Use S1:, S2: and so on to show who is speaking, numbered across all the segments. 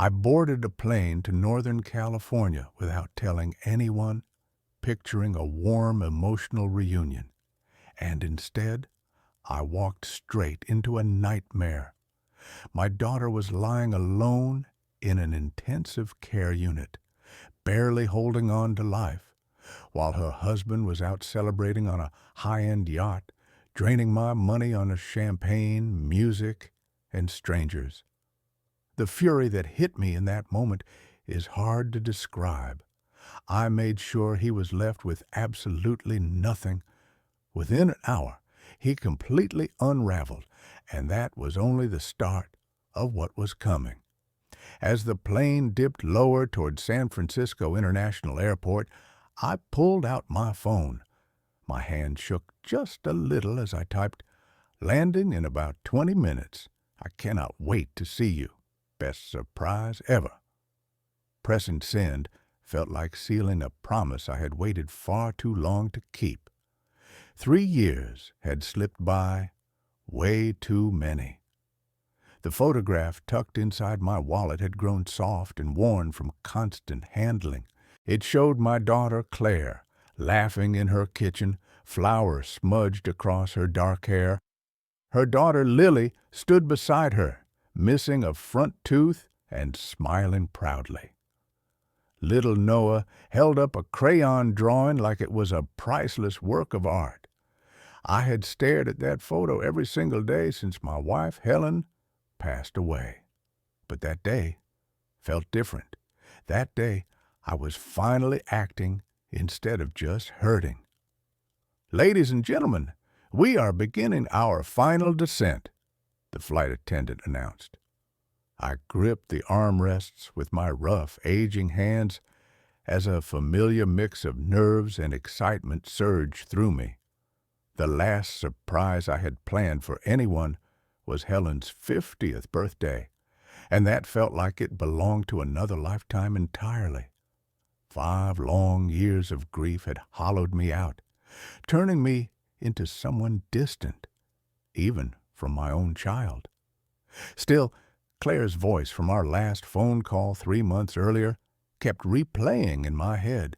S1: I boarded a plane to Northern California without telling anyone, picturing a warm, emotional reunion. And instead, I walked straight into a nightmare. My daughter was lying alone in an intensive care unit, barely holding on to life, while her husband was out celebrating on a high-end yacht, draining my money on champagne, music, and strangers. The fury that hit me in that moment is hard to describe. I made sure he was left with absolutely nothing. Within an hour, he completely unraveled, and that was only the start of what was coming. As the plane dipped lower toward San Francisco International Airport, I pulled out my phone. My hand shook just a little as I typed, "Landing in about 20 minutes. I cannot wait to see you. Best surprise ever." Pressing send felt like sealing a promise I had waited far too long to keep. 3 years had slipped by, way too many. The photograph tucked inside my wallet had grown soft and worn from constant handling. It showed my daughter Claire, laughing in her kitchen, flowers smudged across her dark hair. Her daughter Lily stood beside her, missing a front tooth and smiling proudly. Little Noah held up a crayon drawing like it was a priceless work of art. I had stared at that photo every single day since my wife, Helen, passed away. But that day felt different. That day, I was finally acting instead of just hurting. "Ladies and gentlemen, we are beginning our final descent," the flight attendant announced. I gripped the armrests with my rough, aging hands as a familiar mix of nerves and excitement surged through me. The last surprise I had planned for anyone was Helen's 50th birthday, and that felt like it belonged to another lifetime entirely. 5 long years of grief had hollowed me out, turning me into someone distant, even from my own child. Still, Claire's voice from our last phone call 3 months earlier kept replaying in my head.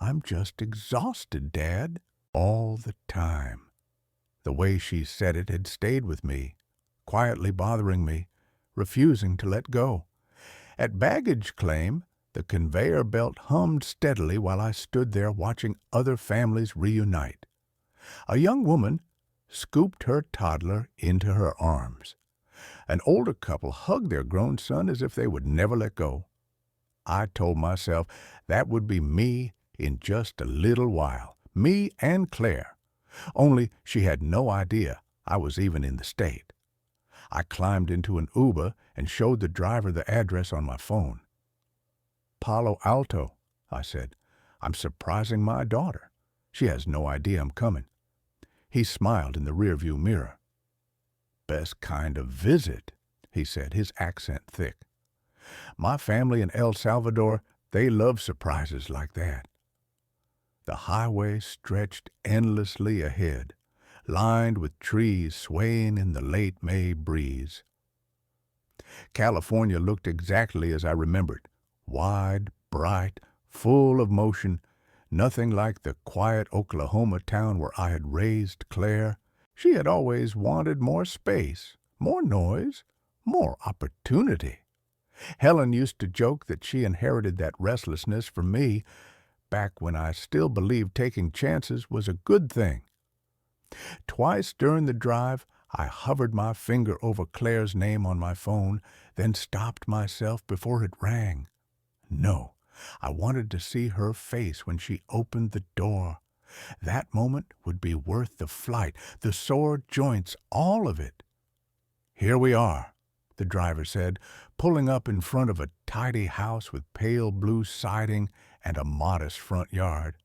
S1: "I'm just exhausted, Dad," all the time. The way she said it had stayed with me, quietly bothering me, refusing to let go. At baggage claim, the conveyor belt hummed steadily while I stood there watching other families reunite. A young woman scooped her toddler into her arms. An older couple hugged their grown son as if they would never let go. I told myself that would be me in just a little while, me and Claire. Only she had no idea I was even in the state. I climbed into an Uber and showed the driver the address on my phone. "Palo Alto," I said. "I'm surprising my daughter. She has no idea I'm coming." He smiled in the rearview mirror. "Best kind of visit," he said, his accent thick. "My family in El Salvador, they love surprises like that." The highway stretched endlessly ahead, lined with trees swaying in the late May breeze. California looked exactly as I remembered, wide, bright, full of motion, nothing like the quiet Oklahoma town where I had raised Claire. She had always wanted more space, more noise, more opportunity. Helen used to joke that she inherited that restlessness from me, back when I still believed taking chances was a good thing. Twice during the drive, I hovered my finger over Claire's name on my phone, then stopped myself before it rang. No, I wanted to see her face when she opened the door. That moment would be worth the flight, the sore joints, all of it. "Here we are," the driver said, pulling up in front of a tidy house with pale blue siding and a modest front yard.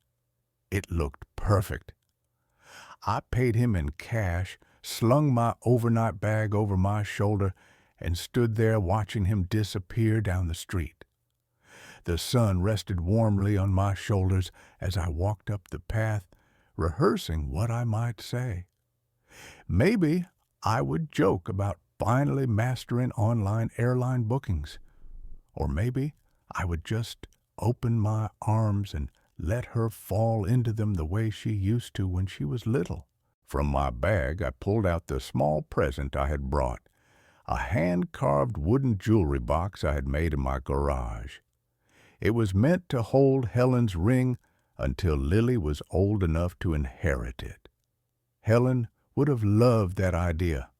S1: It looked perfect. I paid him in cash, slung my overnight bag over my shoulder, and stood there watching him disappear down the street. The sun rested warmly on my shoulders as I walked up the path, rehearsing what I might say. Maybe I would joke about finally mastering online airline bookings. Or maybe I would just open my arms and let her fall into them the way she used to when she was little. From my bag, I pulled out the small present I had brought, a hand-carved wooden jewelry box I had made in my garage. It was meant to hold Helen's ring until Lily was old enough to inherit it. Helen would have loved that idea.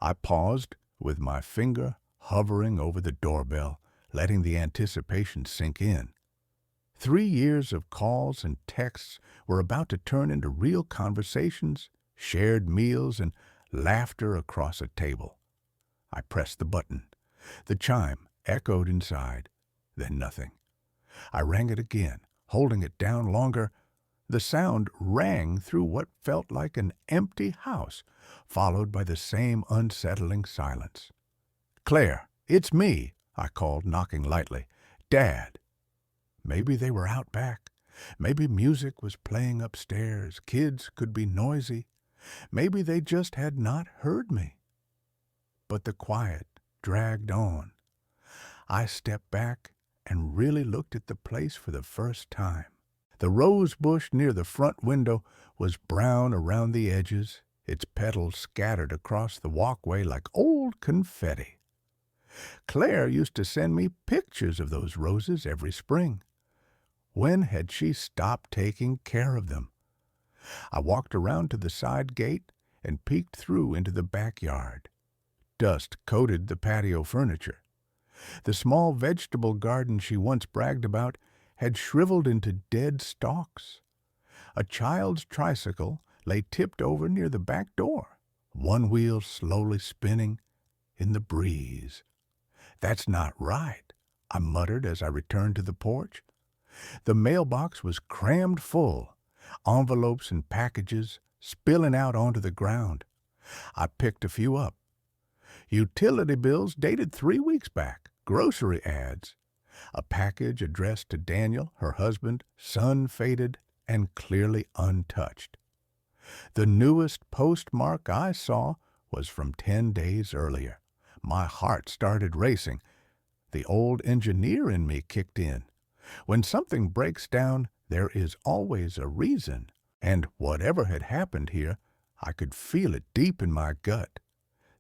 S1: I paused, with my finger hovering over the doorbell, letting the anticipation sink in. 3 years of calls and texts were about to turn into real conversations, shared meals, and laughter across a table. I pressed the button. The chime echoed inside, then nothing. I rang it again, holding it down longer. The sound rang through what felt like an empty house, followed by the same unsettling silence. "Claire, it's me," I called, knocking lightly. "Dad." Maybe they were out back. Maybe music was playing upstairs. Kids could be noisy. Maybe they just had not heard me. But the quiet dragged on. I stepped back and really looked at the place for the first time. The rose bush near the front window was brown around the edges, its petals scattered across the walkway like old confetti. Claire used to send me pictures of those roses every spring. When had she stopped taking care of them? I walked around to the side gate and peeked through into the backyard. Dust coated the patio furniture. The small vegetable garden she once bragged about had shriveled into dead stalks. A child's tricycle lay tipped over near the back door, one wheel slowly spinning in the breeze. "That's not right," I muttered as I returned to the porch. The mailbox was crammed full, envelopes and packages spilling out onto the ground. I picked a few up. Utility bills dated 3 weeks back, grocery ads, a package addressed to Daniel, her husband, sun-faded and clearly untouched. The newest postmark I saw was from 10 days earlier. My heart started racing. The old engineer in me kicked in. When something breaks down, there is always a reason, and whatever had happened here, I could feel it deep in my gut.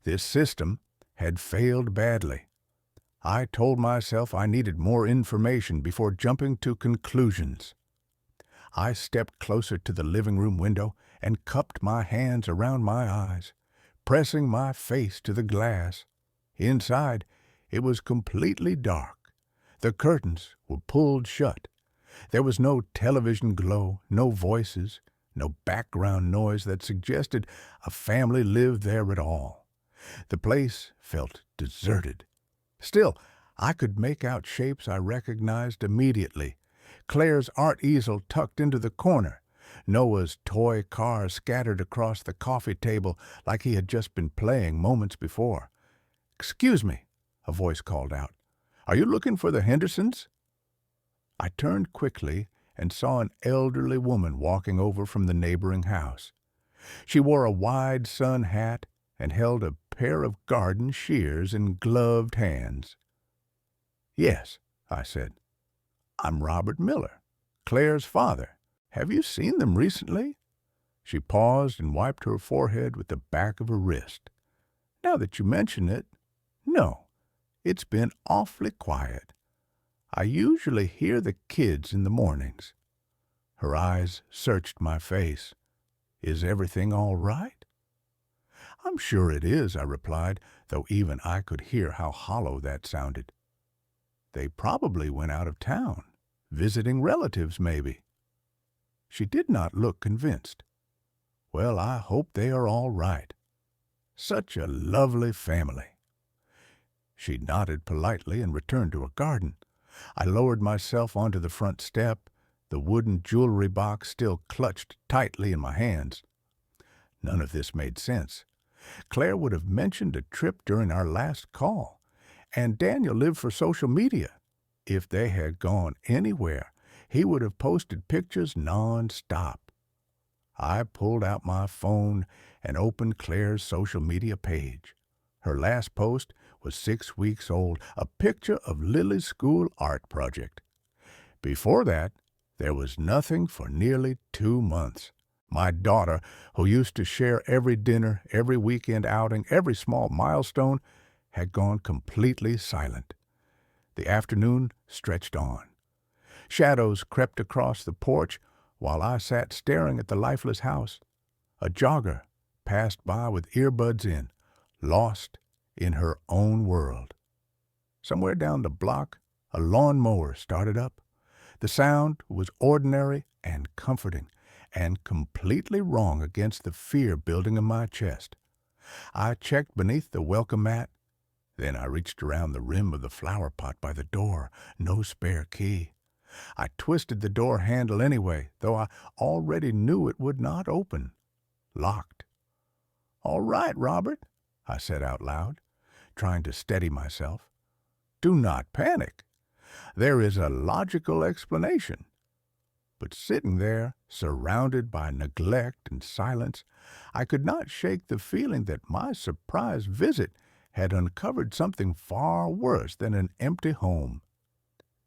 S1: This system had failed badly. I told myself I needed more information before jumping to conclusions. I stepped closer to the living room window and cupped my hands around my eyes, pressing my face to the glass. Inside, it was completely dark. The curtains were pulled shut. There was no television glow, no voices, no background noise that suggested a family lived there at all. The place felt deserted. Still, I could make out shapes I recognized immediately. Claire's art easel tucked into the corner, Noah's toy car scattered across the coffee table like he had just been playing moments before. "Excuse me," a voice called out. "Are you looking for the Hendersons?" I turned quickly and saw an elderly woman walking over from the neighboring house. She wore a wide sun hat and held a pair of garden shears in gloved hands. "Yes," I said. "I'm Robert Miller, Claire's father. Have you seen them recently?" She paused and wiped her forehead with the back of her wrist. "Now that you mention it, no. It's been awfully quiet. I usually hear the kids in the mornings." Her eyes searched my face. "Is everything all right?" "I'm sure it is," I replied, though even I could hear how hollow that sounded. "They probably went out of town, visiting relatives maybe." She did not look convinced. "Well, I hope they are all right. Such a lovely family." She nodded politely and returned to her garden. I lowered myself onto the front step, the wooden jewelry box still clutched tightly in my hands. None of this made sense. Claire would have mentioned a trip during our last call, and Daniel lived for social media. If they had gone anywhere, he would have posted pictures non-stop. I pulled out my phone and opened Claire's social media page. Her last post was 6 weeks old, a picture of Lily's school art project. Before that, there was nothing for nearly 2 months. My daughter, who used to share every dinner, every weekend outing, every small milestone, had gone completely silent. The afternoon stretched on. Shadows crept across the porch while I sat staring at the lifeless house. A jogger passed by with earbuds in, lost in her own world. Somewhere down the block, a lawnmower started up. The sound was ordinary and comforting, and completely wrong against the fear building in my chest. I checked beneath the welcome mat. Then I reached around the rim of the flower pot by the door. No spare key. I twisted the door handle anyway, though I already knew it would not open. Locked. "All right, Robert," I said out loud, trying to steady myself. "Do not panic. There is a logical explanation." But sitting there, surrounded by neglect and silence, I could not shake the feeling that my surprise visit had uncovered something far worse than an empty home.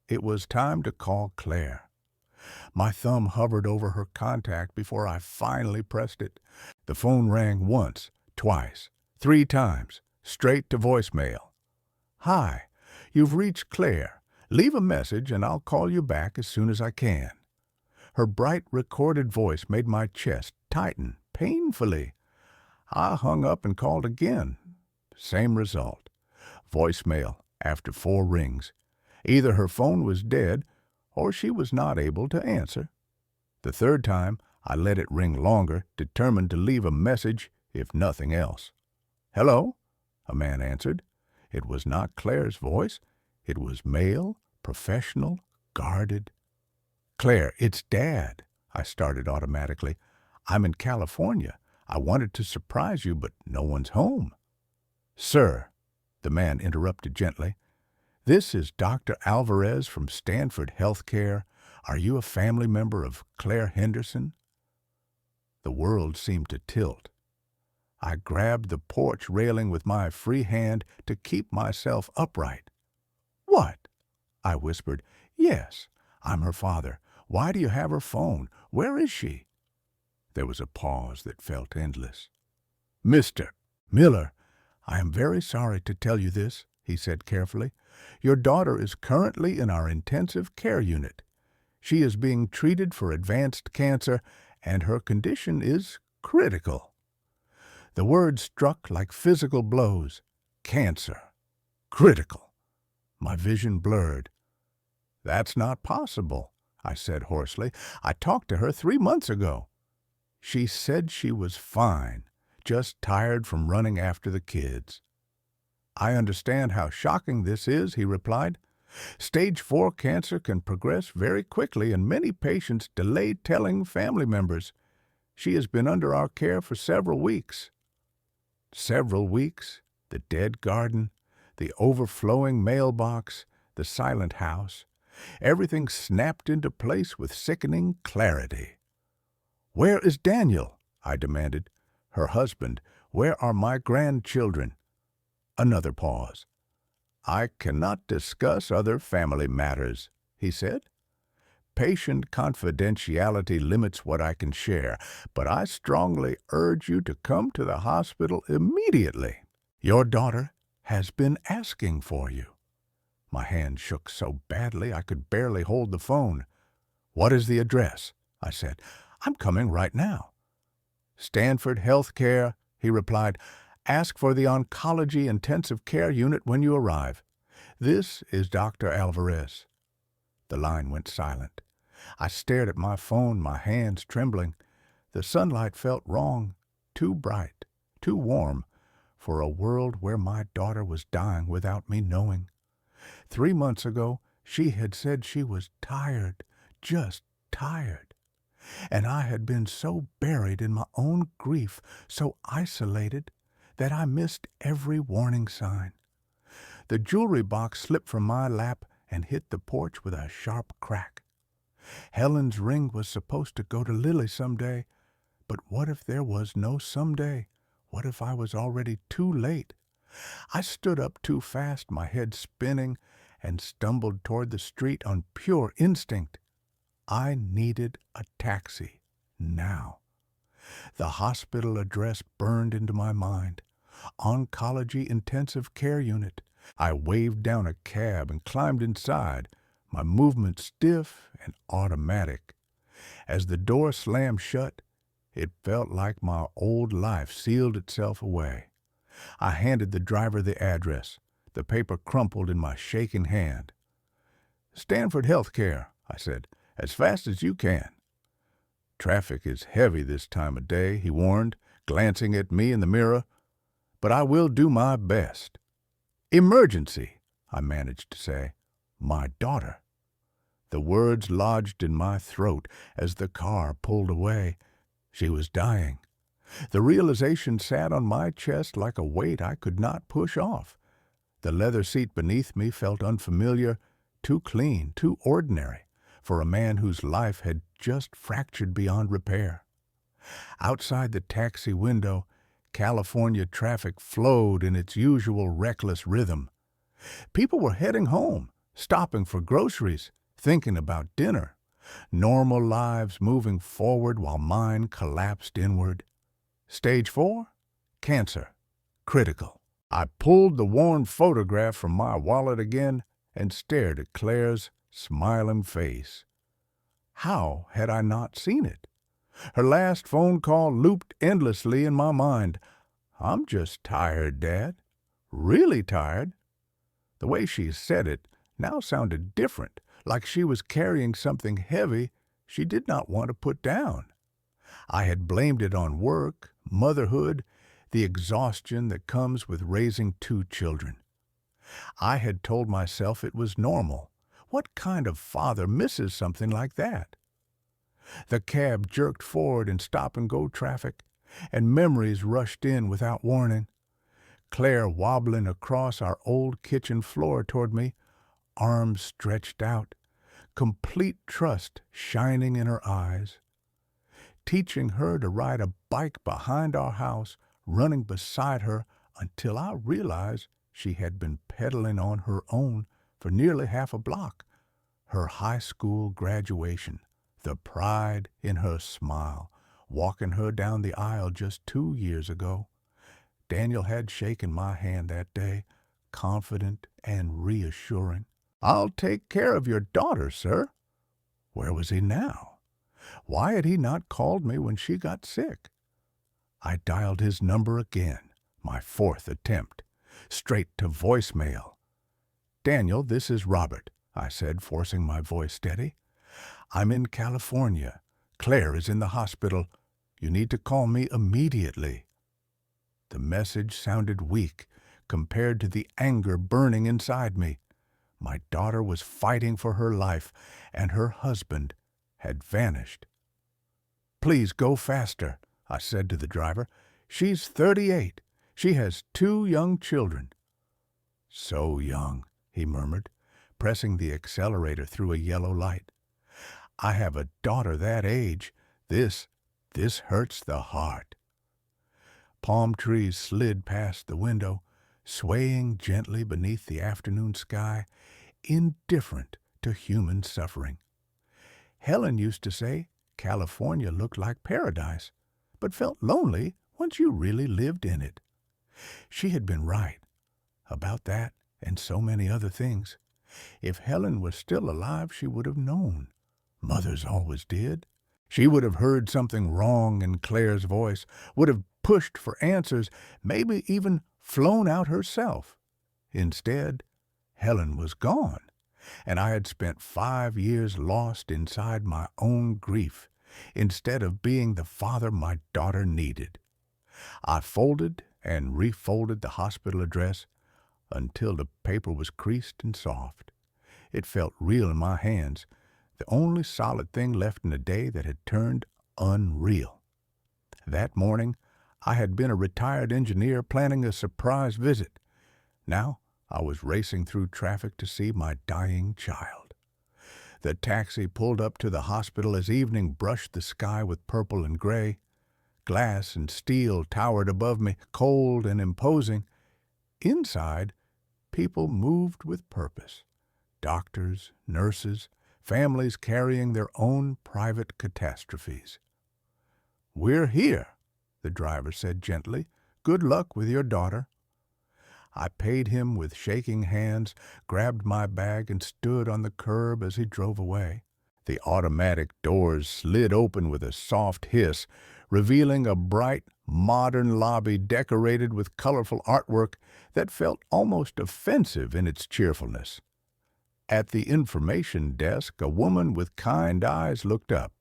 S1: It was time to call Claire. My thumb hovered over her contact before I finally pressed it. The phone rang once, twice, 3 times, straight to voicemail. "Hi, you've reached Claire. Leave a message and I'll call you back as soon as I can." Her bright recorded voice made my chest tighten painfully. I hung up and called again. Same result. Voicemail after 4 rings. Either her phone was dead or she was not able to answer. The 3rd time, I let it ring longer, determined to leave a message if nothing else. "Hello?" a man answered. It was not Claire's voice. It was male, professional, guarded. "Claire, it's Dad," I started automatically. "I'm in California. I wanted to surprise you, but no one's home." "Sir," the man interrupted gently, "this is Dr. Alvarez from Stanford Healthcare. Are you a family member of Claire Henderson?" The world seemed to tilt. I grabbed the porch railing with my free hand to keep myself upright. "What?" I whispered. "Yes, I'm her father. Why do you have her phone? Where is she?" There was a pause that felt endless. "Mr. Miller, I am very sorry to tell you this," he said carefully. "Your daughter is currently in our intensive care unit. She is being treated for advanced cancer, and her condition is critical." The words struck like physical blows. Cancer. Critical. My vision blurred. "That's not possible," I said hoarsely. "I talked to her 3 months ago." "She said she was fine, just tired from running after the kids." "I understand how shocking this is," he replied. "Stage 4 cancer can progress very quickly, and many patients delay telling family members. She has been under our care for several weeks." Several weeks, the dead garden, the overflowing mailbox, the silent house. Everything snapped into place with sickening clarity. "Where is Daniel?" I demanded. "Her husband. Where are my grandchildren?" Another pause. "I cannot discuss other family matters," he said. "Patient confidentiality limits what I can share, but I strongly urge you to come to the hospital immediately. Your daughter has been asking for you." My hand shook so badly I could barely hold the phone. "What is the address?" I said. "I'm coming right now." "Stanford Healthcare," he replied. "Ask for the oncology intensive care unit when you arrive. This is Dr. Alvarez." The line went silent. I stared at my phone, my hands trembling. The sunlight felt wrong, too bright, too warm, for a world where my daughter was dying without me knowing. 3 months ago, she had said she was tired, just tired. And I had been so buried in my own grief, so isolated, that I missed every warning sign. The jewelry box slipped from my lap and hit the porch with a sharp crack. Helen's ring was supposed to go to Lily someday, but what if there was no someday? What if I was already too late? I stood up too fast, my head spinning, and stumbled toward the street on pure instinct. I needed a taxi. Now. The hospital address burned into my mind. Oncology Intensive Care Unit. I waved down a cab and climbed inside, my movement stiff and automatic. As the door slammed shut, it felt like my old life sealed itself away. I handed the driver the address. The paper crumpled in my shaking hand. "Stanford Healthcare," I said, "as fast as you can." "Traffic is heavy this time of day," he warned, glancing at me in the mirror, "but I will do my best." "Emergency," I managed to say. "My daughter." The words lodged in my throat as the car pulled away. She was dying. The realization sat on my chest like a weight I could not push off. The leather seat beneath me felt unfamiliar, too clean, too ordinary, for a man whose life had just fractured beyond repair. Outside the taxi window, California traffic flowed in its usual reckless rhythm. People were heading home, stopping for groceries, thinking about dinner. Normal lives moving forward while mine collapsed inward. Stage 4? Cancer. Critical. I pulled the worn photograph from my wallet again and stared at Claire's smiling face. How had I not seen it? Her last phone call looped endlessly in my mind. "I'm just tired, Dad. Really tired." The way she said it now sounded different, like she was carrying something heavy she did not want to put down. I had blamed it on work, motherhood, the exhaustion that comes with raising 2 children. I had told myself it was normal. What kind of father misses something like that? The cab jerked forward in stop-and-go traffic, and memories rushed in without warning. Claire wobbling across our old kitchen floor toward me, arms stretched out, complete trust shining in her eyes. Teaching her to ride a bike behind our house, running beside her until I realized she had been pedaling on her own for nearly half a block. Her high school graduation, the pride in her smile, walking her down the aisle just 2 years ago. Daniel had shaken my hand that day, confident and reassuring. "I'll take care of your daughter, sir." Where was he now? Why had he not called me when she got sick? I dialed his number again, my 4th attempt, straight to voicemail. "Daniel, this is Robert," I said, forcing my voice steady. "I'm in California. Claire is in the hospital. You need to call me immediately." The message sounded weak compared to the anger burning inside me. My daughter was fighting for her life, and her husband had vanished. "Please go faster," I said to the driver. "She's 38. She has 2 young children." "So young," he murmured, pressing the accelerator through a yellow light. "I have a daughter that age. This hurts the heart." Palm trees slid past the window, swaying gently beneath the afternoon sky, indifferent to human suffering. Helen used to say California looked like paradise, but felt lonely once you really lived in it. She had been right about that and so many other things. If Helen was still alive, she would have known. Mothers always did. She would have heard something wrong in Claire's voice, would have pushed for answers, maybe even flown out herself. Instead, Helen was gone, and I had spent 5 years lost inside my own grief, instead of being the father my daughter needed. I folded and refolded the hospital address until the paper was creased and soft. It felt real in my hands, the only solid thing left in a day that had turned unreal. That morning, I had been a retired engineer planning a surprise visit. Now, I was racing through traffic to see my dying child. The taxi pulled up to the hospital as evening brushed the sky with purple and gray. Glass and steel towered above me, cold and imposing. Inside, people moved with purpose. Doctors, nurses, families carrying their own private catastrophes. "We're here," the driver said gently. "Good luck with your daughter." I paid him with shaking hands, grabbed my bag, and stood on the curb as he drove away. The automatic doors slid open with a soft hiss, revealing a bright, modern lobby decorated with colorful artwork that felt almost offensive in its cheerfulness. At the information desk, a woman with kind eyes looked up.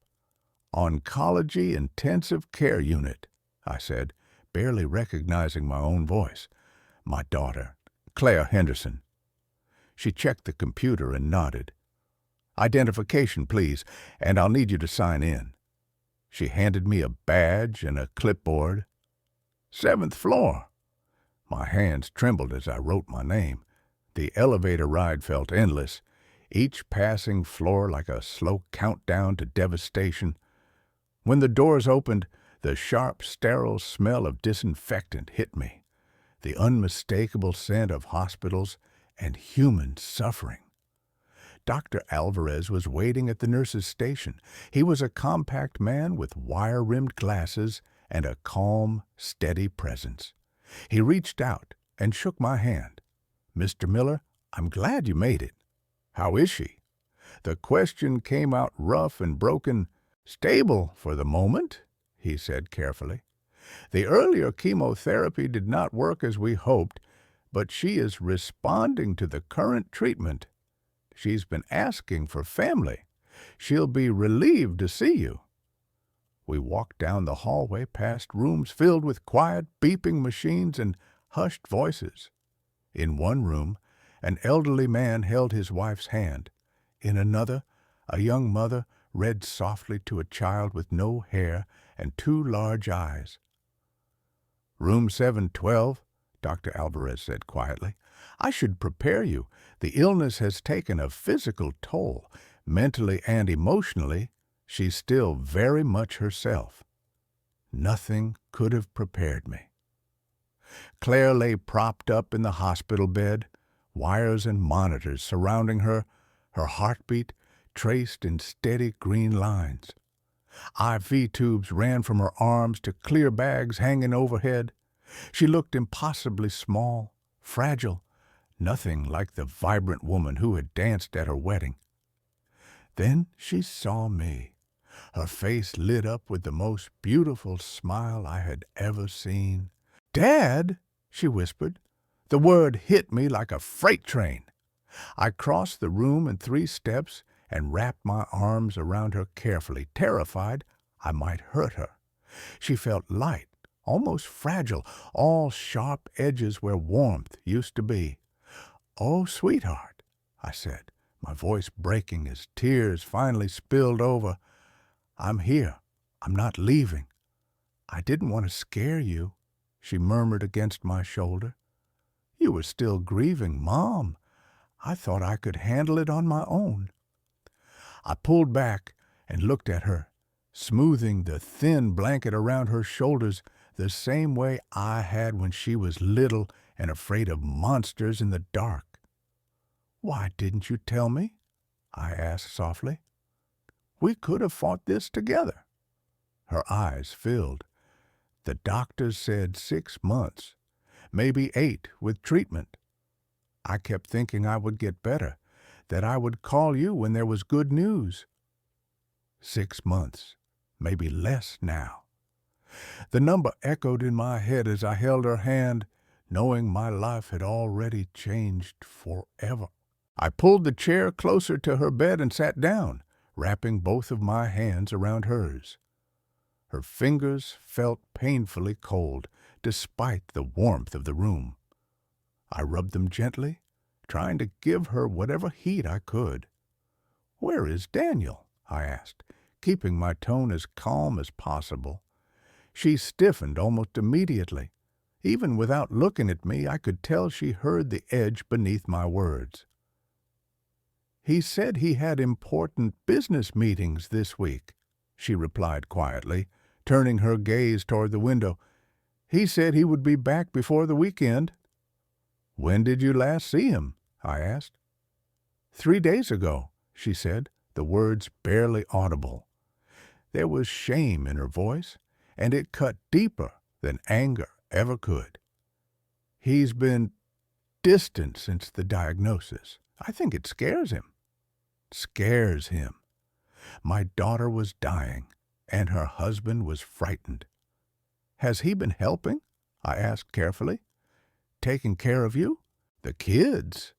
S1: "Oncology Intensive Care Unit," I said, barely recognizing my own voice. "My daughter, Claire Henderson." She checked the computer and nodded. "Identification, please, and I'll need you to sign in." She handed me a badge and a clipboard. "7th floor." My hands trembled as I wrote my name. The elevator ride felt endless, each passing floor like a slow countdown to devastation. When the doors opened, the sharp, sterile smell of disinfectant hit me, the unmistakable scent of hospitals and human suffering. Dr. Alvarez was waiting at the nurse's station. He was a compact man with wire-rimmed glasses and a calm, steady presence. He reached out and shook my hand. "Mr. Miller, I'm glad you made it. How is she?" The question came out rough and broken. "Stable for the moment," he said carefully. "The earlier chemotherapy did not work as we hoped, but she is responding to the current treatment. She's been asking for family. She'll be relieved to see you." We walked down the hallway past rooms filled with quiet, beeping machines and hushed voices. In one room, an elderly man held his wife's hand. In another, a young mother read softly to a child with no hair and 2 large eyes. "Room 712, Dr. Alvarez said quietly. "I should prepare you. The illness has taken a physical toll. Mentally and emotionally, she's still very much herself." Nothing could have prepared me. Claire lay propped up in the hospital bed, wires and monitors surrounding her, her heartbeat traced in steady green lines. IV tubes ran from her arms to clear bags hanging overhead. She looked impossibly small, fragile, nothing like the vibrant woman who had danced at her wedding. Then she saw me. Her face lit up with the most beautiful smile I had ever seen. "Dad," she whispered. The word hit me like a freight train. I crossed the room in 3 steps and wrapped my arms around her carefully, terrified I might hurt her. She felt light, almost fragile, all sharp edges where warmth used to be. "Oh, sweetheart," I said, my voice breaking as tears finally spilled over. "I'm here. I'm not leaving." "I didn't want to scare you," she murmured against my shoulder. "You were still grieving, Mom. I thought I could handle it on my own." I pulled back and looked at her, smoothing the thin blanket around her shoulders the same way I had when she was little and afraid of monsters in the dark. "Why didn't you tell me?" I asked softly. "We could have fought this together." Her eyes filled. "The doctors said 6 months, maybe 8 with treatment. I kept thinking I would get better, that I would call you when there was good news. 6 months, maybe less now." The number echoed in my head as I held her hand, knowing my life had already changed forever. I pulled the chair closer to her bed and sat down, wrapping both of my hands around hers. Her fingers felt painfully cold, despite the warmth of the room. I rubbed them gently, trying to give her whatever heat I could. "Where is Daniel?" I asked, keeping my tone as calm as possible. She stiffened almost immediately. Even without looking at me, I could tell she heard the edge beneath my words. "He said he had important business meetings this week," she replied quietly, turning her gaze toward the window. "He said he would be back before the weekend." "When did you last see him?" I asked. 3 days ago, she said, the words barely audible. There was shame in her voice, and it cut deeper than anger ever could. He's been distant since the diagnosis. I think it scares him. Scares him. My daughter was dying, and her husband was frightened. Has he been helping? I asked carefully. Taking care of you? The kids?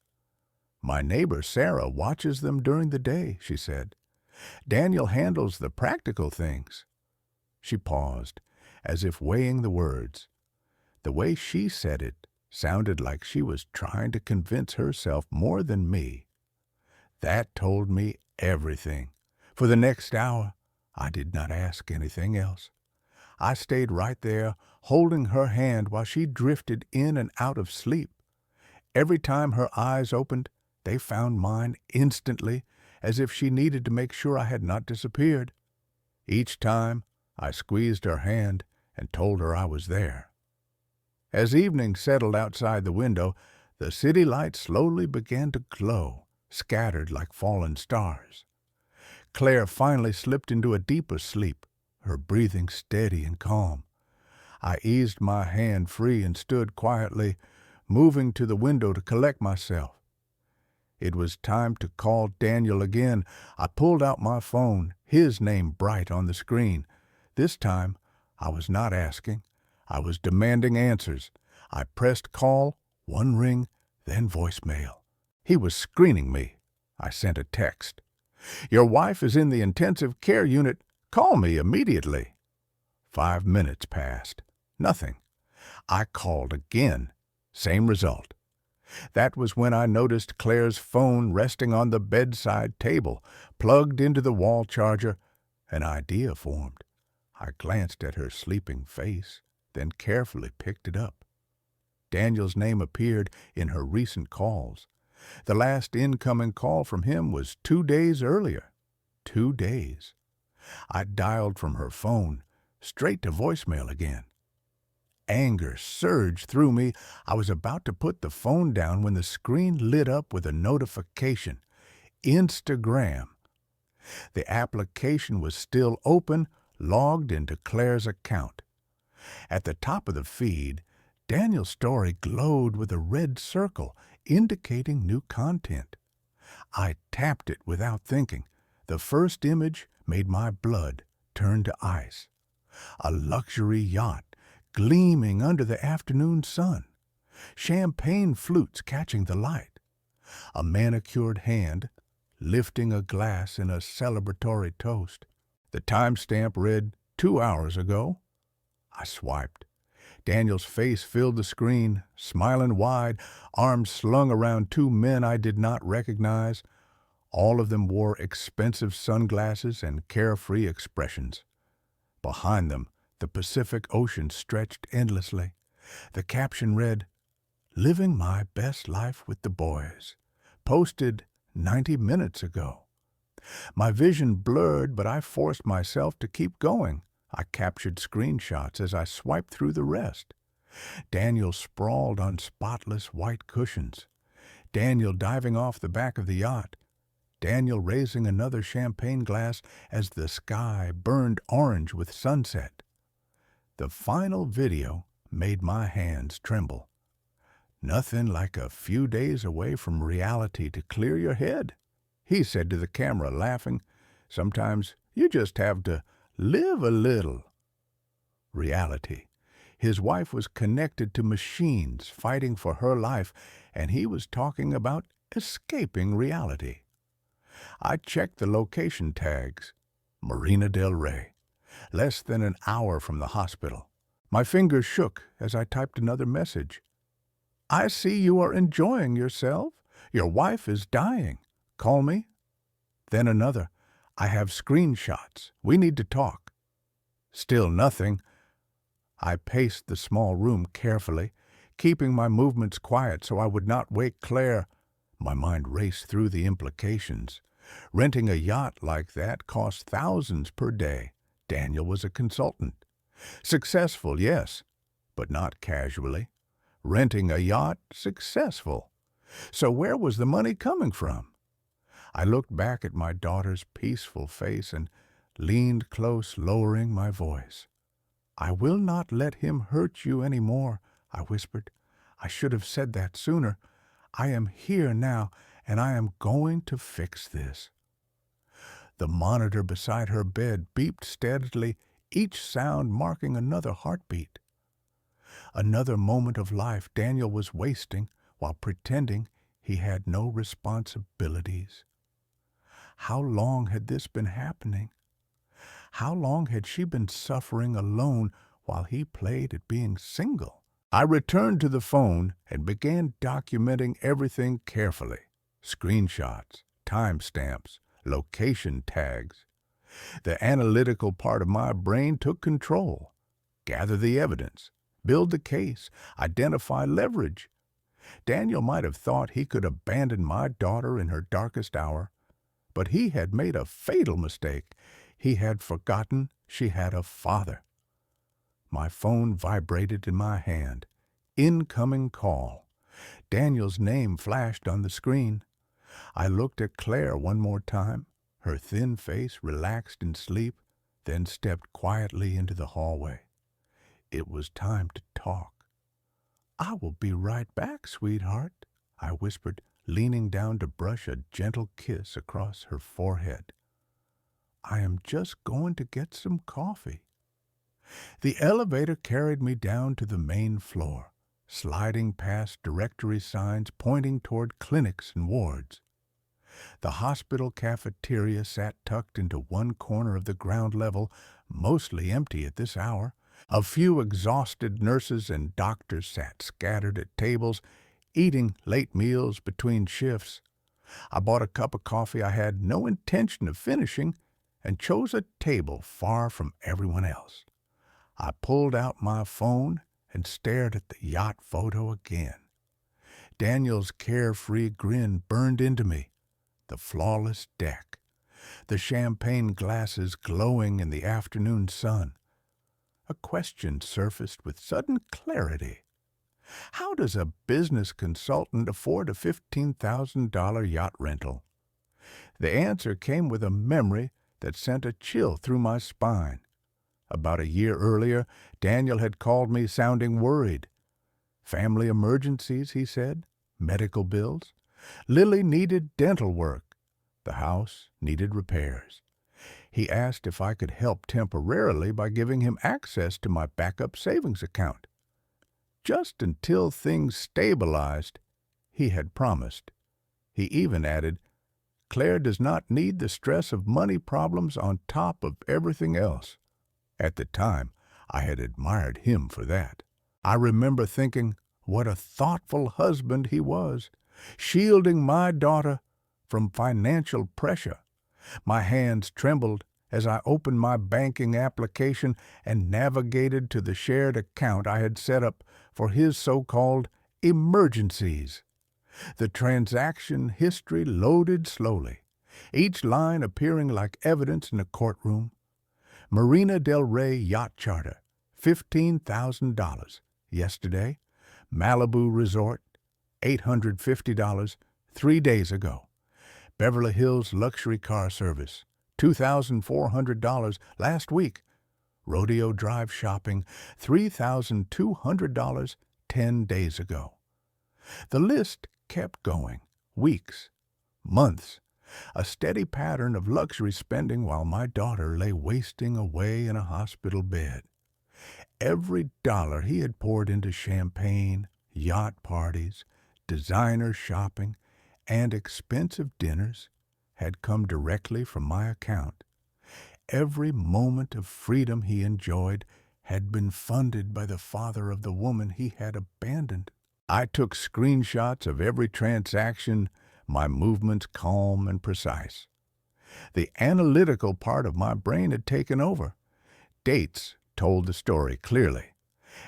S1: My neighbor Sarah watches them during the day, she said. Daniel handles the practical things. She paused, as if weighing the words. The way she said it sounded like she was trying to convince herself more than me. That told me everything. For the next hour, I did not ask anything else. I stayed right there, holding her hand while she drifted in and out of sleep. Every time her eyes opened, they found mine instantly, as if she needed to make sure I had not disappeared. Each time, I squeezed her hand and told her I was there. As evening settled outside the window, the city lights slowly began to glow, scattered like fallen stars. Claire finally slipped into a deeper sleep, her breathing steady and calm. I eased my hand free and stood quietly, moving to the window to collect myself. It was time to call Daniel again. I pulled out my phone, his name bright on the screen. This time, I was not asking. I was demanding answers. I pressed call, one ring, then voicemail. He was screening me. I sent a text. Your wife is in the intensive care unit. Call me immediately. 5 minutes passed. Nothing. I called again. Same result. That was when I noticed Claire's phone resting on the bedside table, plugged into the wall charger. An idea formed. I glanced at her sleeping face, then carefully picked it up. Daniel's name appeared in her recent calls. The last incoming call from him was 2 days earlier. 2 days. I dialed from her phone, straight to voicemail again. Anger surged through me. I was about to put the phone down when the screen lit up with a notification. Instagram. The application was still open, logged into Claire's account. At the top of the feed, Daniel's story glowed with a red circle, indicating new content. I tapped it without thinking. The first image made my blood turn to ice. A luxury yacht, gleaming under the afternoon sun. Champagne flutes catching the light. A manicured hand lifting a glass in a celebratory toast. The timestamp read 2 hours ago. I swiped. Daniel's face filled the screen, smiling wide, arms slung around 2 men I did not recognize. All of them wore expensive sunglasses and carefree expressions. Behind them, the Pacific Ocean stretched endlessly. The caption read, Living my best life with the boys. Posted 90 minutes ago. My vision blurred, but I forced myself to keep going. I captured screenshots as I swiped through the rest. Daniel sprawled on spotless white cushions. Daniel diving off the back of the yacht. Daniel raising another champagne glass as the sky burned orange with sunset. The final video made my hands tremble. Nothing like a few days away from reality to clear your head, he said to the camera, laughing. Sometimes you just have to live a little. Reality. His wife was connected to machines fighting for her life, and he was talking about escaping reality. I checked the location tags. Marina del Rey. Less than an hour from the hospital. My fingers shook as I typed another message. I see you are enjoying yourself. Your wife is dying. Call me. Then another. I have screenshots. We need to talk. Still nothing. I paced the small room carefully, keeping my movements quiet so I would not wake Claire. My mind raced through the implications. Renting a yacht like that cost thousands per day. Daniel was a consultant. Successful, yes, but not casually. renting a yacht, successful. So where was the money coming from? I looked back at my daughter's peaceful face and leaned close, lowering my voice. "I will not let him hurt you any more," I whispered. "I should have said that sooner. I am here now, and I am going to fix this." The monitor beside her bed beeped steadily, each sound marking another heartbeat. Another moment of life Daniel was wasting while pretending he had no responsibilities. How long had this been happening? How long had she been suffering alone while he played at being single? I returned to the phone and began documenting everything carefully. Screenshots, timestamps, location tags. The analytical part of my brain took control. Gather the evidence, build the case, identify leverage. Daniel might have thought he could abandon my daughter in her darkest hour, but he had made a fatal mistake. He had forgotten she had a father. My phone vibrated in my hand. Incoming call. Daniel's name flashed on the screen. I looked at Claire one more time, her thin face relaxed in sleep, then stepped quietly into the hallway. It was time to talk. "I will be right back, sweetheart," I whispered, leaning down to brush a gentle kiss across her forehead. "I am just going to get some coffee." The elevator carried me down to the main floor, sliding past directory signs pointing toward clinics and wards. The hospital cafeteria sat tucked into one corner of the ground level, mostly empty at this hour. A few exhausted nurses and doctors sat scattered at tables, eating late meals between shifts. I bought a cup of coffee I had no intention of finishing and chose a table far from everyone else. I pulled out my phone and stared at the yacht photo again. Daniel's carefree grin burned into me. The flawless deck, the champagne glasses glowing in the afternoon sun. A question surfaced with sudden clarity. How does a business consultant afford a $15,000 yacht rental? The answer came with a memory that sent a chill through my spine. About a year earlier, Daniel had called me sounding worried. Family emergencies, he said, medical bills. Lily needed dental work. The house needed repairs. He asked if I could help temporarily by giving him access to my backup savings account. Just until things stabilized, he had promised. He even added, "Claire does not need the stress of money problems on top of everything else." At the time, I had admired him for that. I remember thinking what a thoughtful husband he was, shielding my daughter from financial pressure. My hands trembled as I opened my banking application and navigated to the shared account I had set up for his so-called emergencies. The transaction history loaded slowly, each line appearing like evidence in a courtroom. Marina del Rey yacht charter, $15,000. Yesterday, Malibu Resort, $850, 3 days ago. Beverly Hills luxury car service, $2,400 last week. Rodeo Drive shopping, $3,200 10 days ago. The list kept going, weeks, months, a steady pattern of luxury spending while my daughter lay wasting away in a hospital bed. Every dollar he had poured into champagne, yacht parties, designer shopping, and expensive dinners had come directly from my account. Every moment of freedom he enjoyed had been funded by the father of the woman he had abandoned. I took screenshots of every transaction, my movements calm and precise. The analytical part of my brain had taken over. Dates told the story clearly.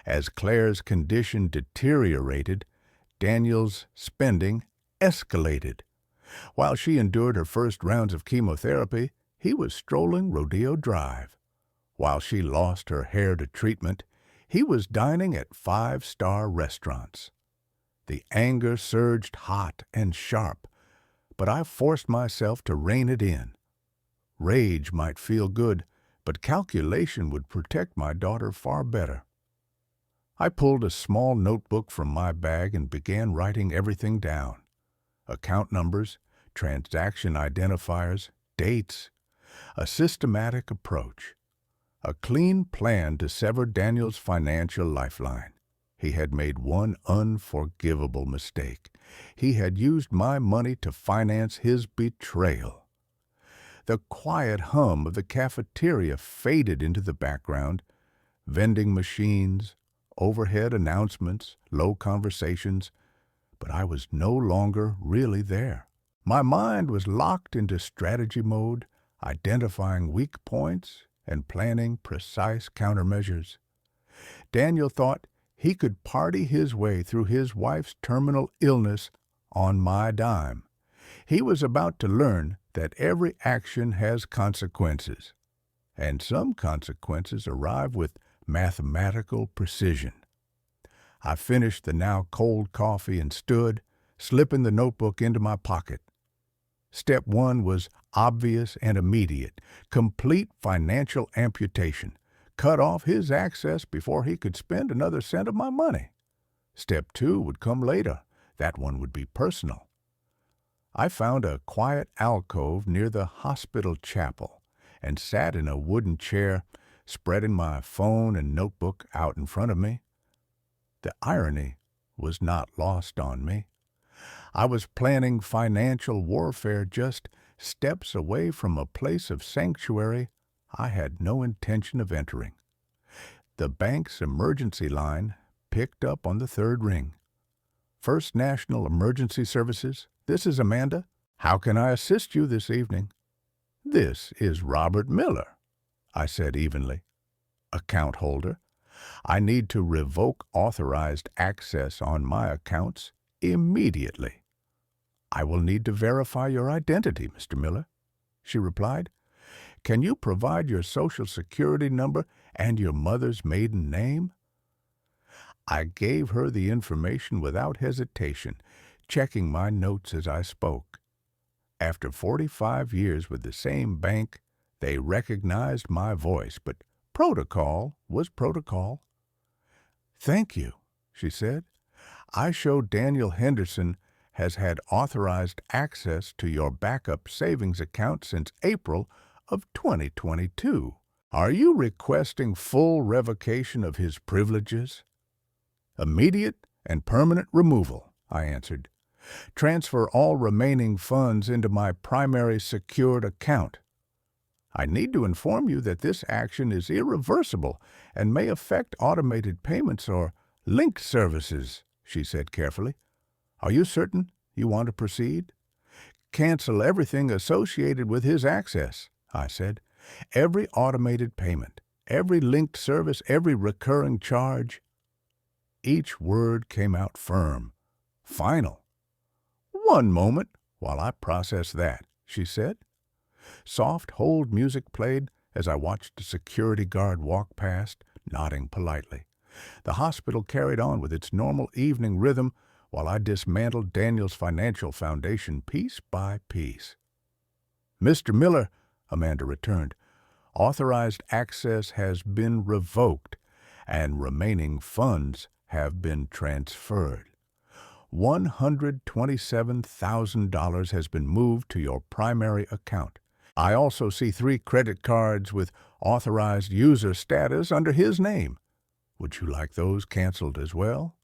S1: As Claire's condition deteriorated, Daniel's spending escalated. While she endured her first rounds of chemotherapy, he was strolling Rodeo Drive. While she lost her hair to treatment, he was dining at 5-star restaurants. The anger surged hot and sharp, but I forced myself to rein it in. Rage might feel good, but calculation would protect my daughter far better. I pulled a small notebook from my bag and began writing everything down. Account numbers, transaction identifiers, dates, a systematic approach. A clean plan to sever Daniel's financial lifeline. He had made one unforgivable mistake. He had used my money to finance his betrayal. The quiet hum of the cafeteria faded into the background. Vending machines, overhead announcements, low conversations, but I was no longer really there. My mind was locked into strategy mode, identifying weak points and planning precise countermeasures. Daniel thought he could party his way through his wife's terminal illness on my dime. He was about to learn that every action has consequences, and some consequences arrive with mathematical precision. I finished the now cold coffee and stood, slipping the notebook into my pocket. Step one was obvious and immediate: complete financial amputation. Cut off his access before he could spend another cent of my money. Step two would come later. That one would be personal. I found a quiet alcove near the hospital chapel and sat in a wooden chair, spreading my phone and notebook out in front of me. The irony was not lost on me. I was planning financial warfare just steps away from a place of sanctuary I had no intention of entering. The bank's emergency line picked up on the third ring. First National Emergency Services, this is Amanda. How can I assist you this evening? This is Robert Miller, I said evenly. Account holder, I need to revoke authorized access on my accounts immediately. I will need to verify your identity, Mr. Miller, she replied. Can you provide your Social Security number and your mother's maiden name? I gave her the information without hesitation, checking my notes as I spoke. After 45 years with the same bank, they recognized my voice, but protocol was protocol. Thank you, she said. I show Daniel Henderson has had authorized access to your backup savings account since April of 2022. Are you requesting full revocation of his privileges? Immediate and permanent removal, I answered. Transfer all remaining funds into my primary secured account. I need to inform you that this action is irreversible and may affect automated payments or linked services, she said carefully. Are you certain you want to proceed? Cancel everything associated with his access, I said. Every automated payment, every linked service, every recurring charge. Each word came out firm, final. One moment while I process that, she said. Soft hold music played as I watched a security guard walk past, nodding politely. The hospital carried on with its normal evening rhythm while I dismantled Daniel's financial foundation piece by piece. Mr. Miller, Amanda returned, authorized access has been revoked and remaining funds have been transferred. $127,000 has been moved to your primary account. I also see 3 credit cards with authorized user status under his name. Would you like those canceled as well?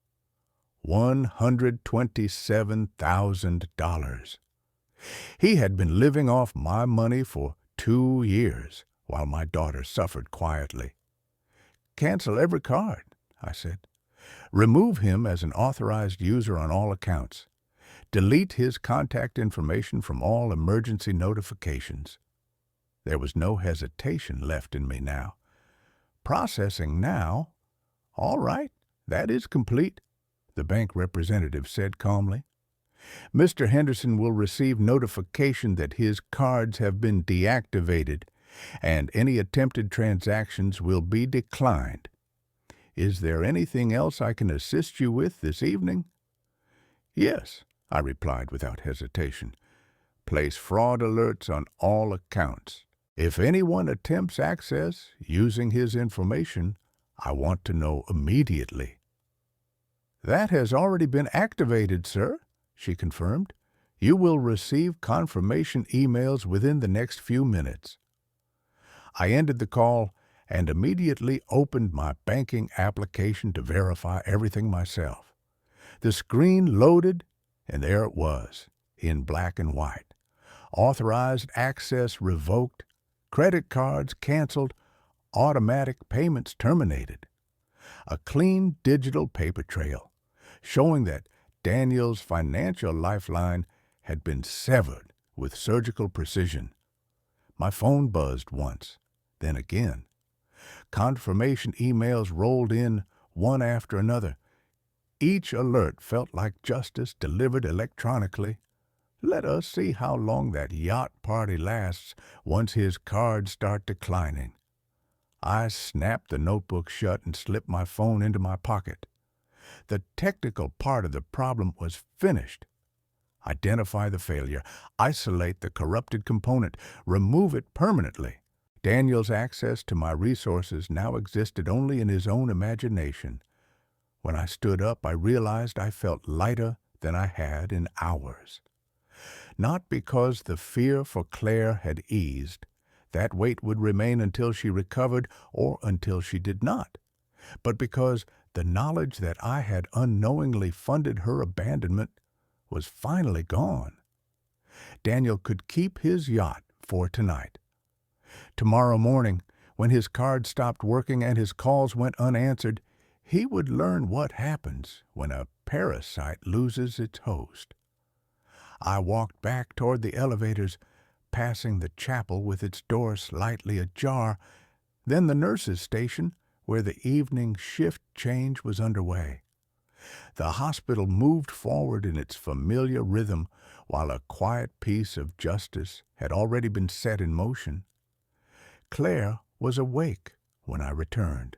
S1: $127,000. He had been living off my money for 2 years while my daughter suffered quietly. Cancel every card, I said. Remove him as an authorized user on all accounts. Delete his contact information from all emergency notifications. There was no hesitation left in me now. Processing now. All right, that is complete, the bank representative said calmly. Mr. Henderson will receive notification that his cards have been deactivated and any attempted transactions will be declined. Is there anything else I can assist you with this evening? Yes, I replied without hesitation. Place fraud alerts on all accounts. If anyone attempts access using his information, I want to know immediately. That has already been activated, sir, she confirmed. You will receive confirmation emails within the next few minutes. I ended the call and immediately opened my banking application to verify everything myself. The screen loaded, and there it was, in black and white. Authorized access revoked, credit cards canceled, automatic payments terminated. A clean digital paper trail, showing that Daniel's financial lifeline had been severed with surgical precision. My phone buzzed once, then again. Confirmation emails rolled in one after another. Each alert felt like justice delivered electronically. Let us see how long that yacht party lasts once his cards start declining. I snapped the notebook shut and slipped my phone into my pocket. The technical part of the problem was finished. Identify the failure, isolate the corrupted component, remove it permanently. Daniel's access to my resources now existed only in his own imagination. When I stood up, I realized I felt lighter than I had in hours. Not because the fear for Claire had eased. That weight would remain until she recovered or until she did not. But because the knowledge that I had unknowingly funded her abandonment was finally gone. Daniel could keep his yacht for tonight. Tomorrow morning, when his card stopped working and his calls went unanswered, he would learn what happens when a parasite loses its host. I walked back toward the elevators, passing the chapel with its door slightly ajar, then the nurses' station, where the evening shift change was underway. The hospital moved forward in its familiar rhythm, while a quiet piece of justice had already been set in motion. Claire was awake when I returned.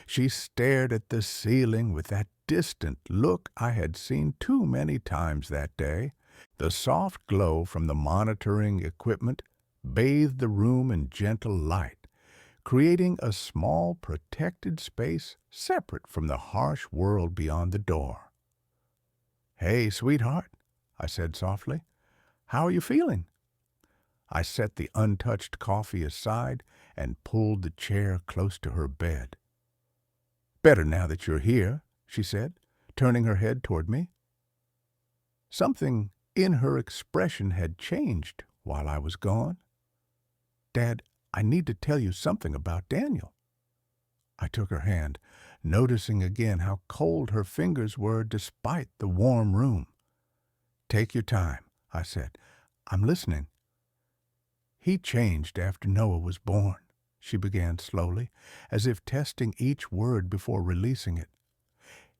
S1: She stared at the ceiling with that distant look I had seen too many times that day. The soft glow from the monitoring equipment bathed the room in gentle light, creating a small, protected space separate from the harsh world beyond the door. "Hey, sweetheart," I said softly. "How are you feeling?" I set the untouched coffee aside and pulled the chair close to her bed. "Better now that you're here," she said, turning her head toward me. Something in her expression had changed while I was gone. "Dad, I need to tell you something about Daniel." I took her hand, noticing again how cold her fingers were despite the warm room. "Take your time," I said. "I'm listening." "He changed after Noah was born," she began slowly, as if testing each word before releasing it.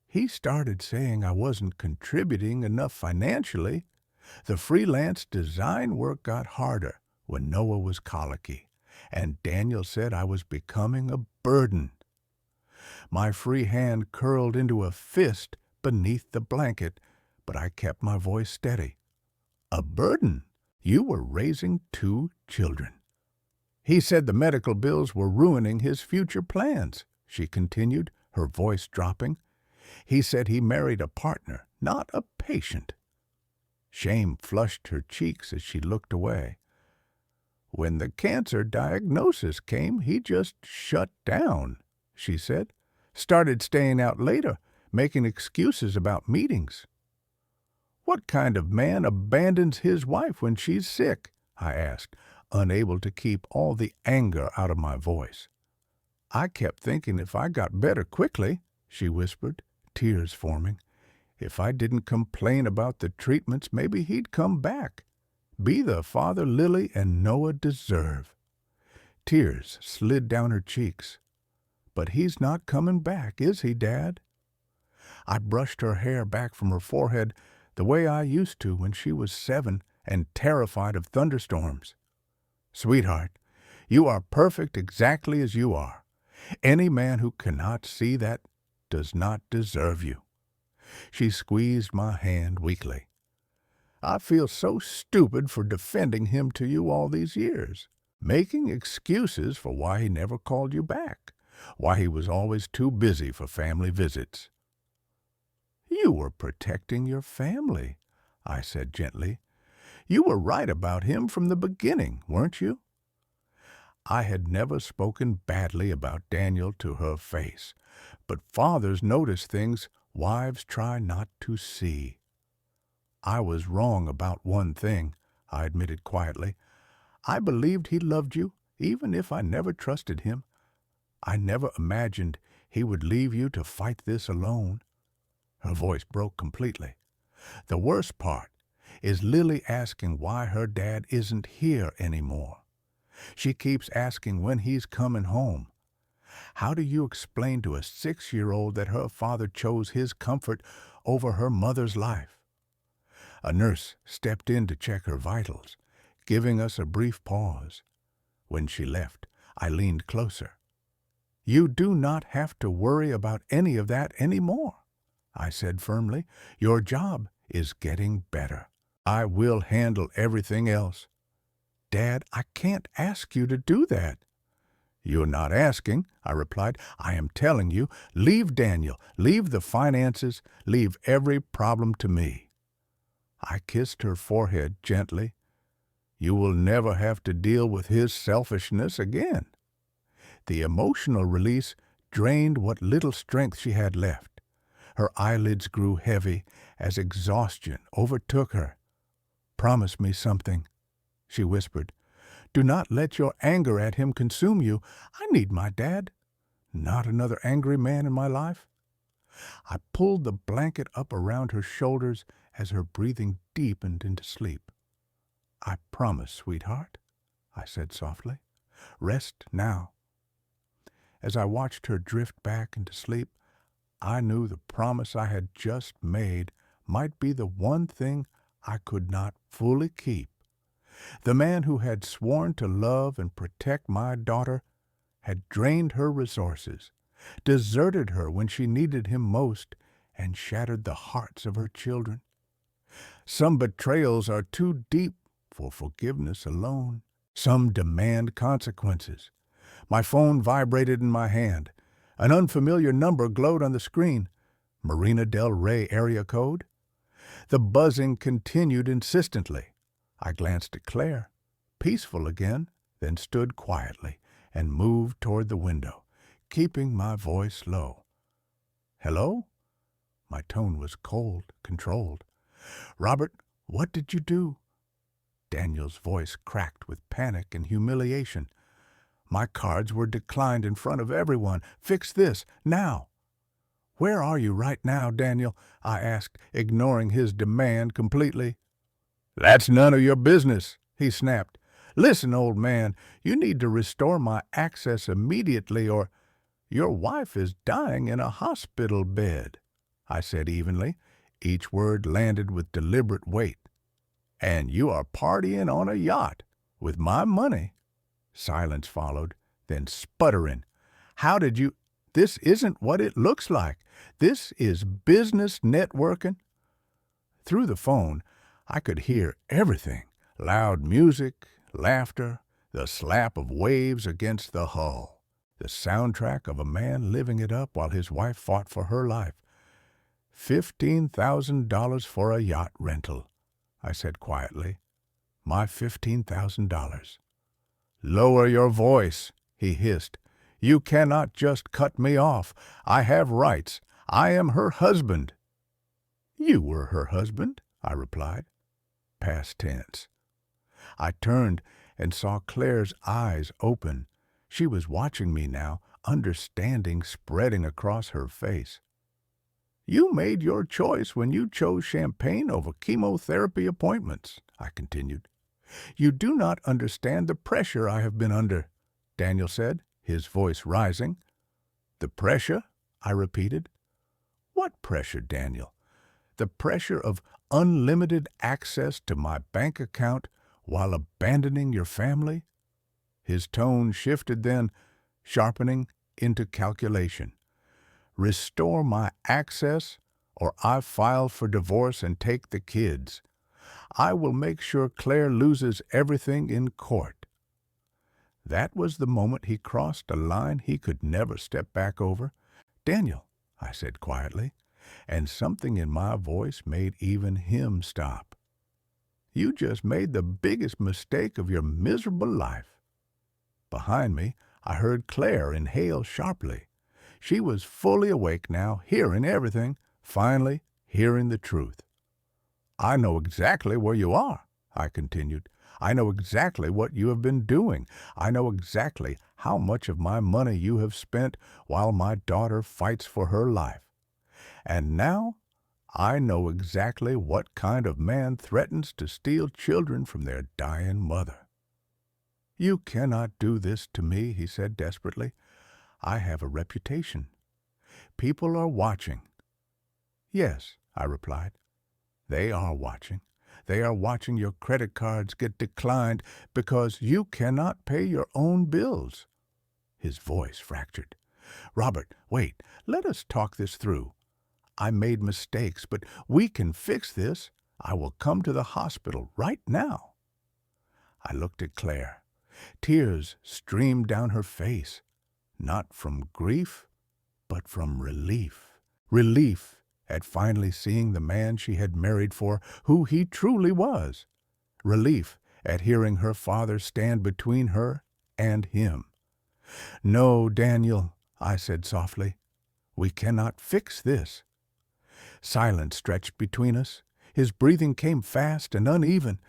S1: "He started saying I wasn't contributing enough financially. The freelance design work got harder when Noah was colicky, and Daniel said I was becoming a burden." My free hand curled into a fist beneath the blanket, but I kept my voice steady. "A burden? You were raising 2 children." "He said the medical bills were ruining his future plans," she continued, her voice dropping. "He said he married a partner, not a patient." Shame flushed her cheeks as she looked away. "When the cancer diagnosis came, he just shut down," she said. "Started staying out later, making excuses about meetings." "What kind of man abandons his wife when she's sick?" I asked, unable to keep all the anger out of my voice. "I kept thinking if I got better quickly," she whispered, tears forming, "if I didn't complain about the treatments, maybe he'd come back, be the father Lily and Noah deserve." Tears slid down her cheeks. "But he's not coming back, is he, Dad?" I brushed her hair back from her forehead the way I used to when she was 7 and terrified of thunderstorms. "Sweetheart, you are perfect exactly as you are. Any man who cannot see that does not deserve you." She squeezed my hand weakly. I feel so stupid for defending him to you all these years, making excuses for why he never called you back, why he was always too busy for family visits. You were protecting your family, I said gently. You were right about him from the beginning, weren't you? I had never spoken badly about Daniel to her face, but fathers notice things wives try not to see. I was wrong about one thing, I admitted quietly. I believed he loved you, even if I never trusted him. I never imagined he would leave you to fight this alone. Her voice broke completely. The worst part is Lily asking why her dad isn't here anymore. She keeps asking when he's coming home. How do you explain to a 6-year-old that her father chose his comfort over her mother's life? A nurse stepped in to check her vitals, giving us a brief pause. When she left, I leaned closer. You do not have to worry about any of that anymore, I said firmly. Your job is getting better. I will handle everything else. Dad, I can't ask you to do that. You're not asking, I replied. I am telling you, leave Daniel, leave the finances, leave every problem to me. I kissed her forehead gently. You will never have to deal with his selfishness again. The emotional release drained what little strength she had left. Her eyelids grew heavy as exhaustion overtook her. Promise me something, she whispered. Do not let your anger at him consume you. I need my dad. Not another angry man in my life. I pulled the blanket up around her shoulders as her breathing deepened into sleep. I promise, sweetheart, I said softly. Rest now. As I watched her drift back into sleep, I knew the promise I had just made might be the one thing I could not fully keep. The man who had sworn to love and protect my daughter had drained her resources, deserted her when she needed him most, and shattered the hearts of her children. Some betrayals are too deep for forgiveness alone. Some demand consequences. My phone vibrated in my hand. An unfamiliar number glowed on the screen. Marina Del Rey area code? The buzzing continued insistently. I glanced at Claire, peaceful again, then stood quietly and moved toward the window, keeping my voice low. Hello? My tone was cold, controlled. Robert, what did you do? Daniel's voice cracked with panic and humiliation. My cards were declined in front of everyone. Fix this, now. Where are you right now, Daniel? I asked, ignoring his demand completely. That's none of your business, he snapped. Listen, old man, you need to restore my access immediately or your wife is dying in a hospital bed, I said evenly. Each word landed with deliberate weight. And you are partying on a yacht with my money. Silence followed, then sputtering. How did you... This isn't what it looks like. This is business networking. Through the phone, I could hear everything. Loud music, laughter, the slap of waves against the hull. The soundtrack of a man living it up while his wife fought for her life. $15,000 for a yacht rental, I said quietly. My $15,000. Lower your voice, he hissed. You cannot just cut me off. I have rights. I am her husband. You were her husband, I replied. Past tense. I turned and saw Claire's eyes open. She was watching me now, understanding spreading across her face. You made your choice when you chose champagne over chemotherapy appointments, I continued. You do not understand the pressure I have been under, Daniel said, his voice rising. The pressure? I repeated. What pressure, Daniel? The pressure of unlimited access to my bank account while abandoning your family? His tone shifted then, sharpening into calculation. Restore my access or I file for divorce and take the kids. I will make sure Claire loses everything in court." That was the moment he crossed a line he could never step back over. "Daniel," I said quietly, and something in my voice made even him stop. "You just made the biggest mistake of your miserable life." Behind me, I heard Claire inhale sharply. She was fully awake now, hearing everything, finally hearing the truth. "I know exactly where you are," I continued. "I know exactly what you have been doing. I know exactly how much of my money you have spent while my daughter fights for her life. And now I know exactly what kind of man threatens to steal children from their dying mother." "You cannot do this to me," he said desperately. "I have a reputation. People are watching." "Yes," I replied. "They are watching. They are watching your credit cards get declined because you cannot pay your own bills." His voice fractured. "Robert, wait. Let us talk this through. I made mistakes, but we can fix this. I will come to the hospital right now." I looked at Claire. Tears streamed down her face, not from grief, but from relief. Relief at finally seeing the man she had married for who he truly was. Relief at hearing her father stand between her and him. "No, Daniel," I said softly. "We cannot fix this." Silence stretched between us. His breathing came fast and uneven.